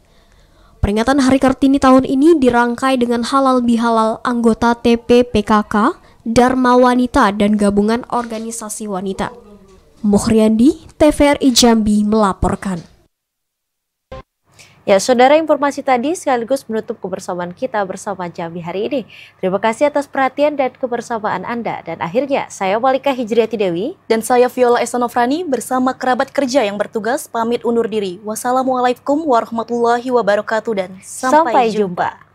Peringatan Hari Kartini tahun ini dirangkai dengan halal bihalal anggota TPPKK, Dharma Wanita, dan gabungan organisasi wanita. Muhriandi, TVRI Jambi melaporkan. Ya, Saudara, informasi tadi sekaligus menutup kebersamaan kita bersama Jambi hari ini. Terima kasih atas perhatian dan kebersamaan Anda. Dan akhirnya, saya Malika Hijriati Dewi. Dan saya Viola Esanofrani bersama kerabat kerja yang bertugas pamit undur diri. Wassalamualaikum warahmatullahi wabarakatuh dan sampai jumpa.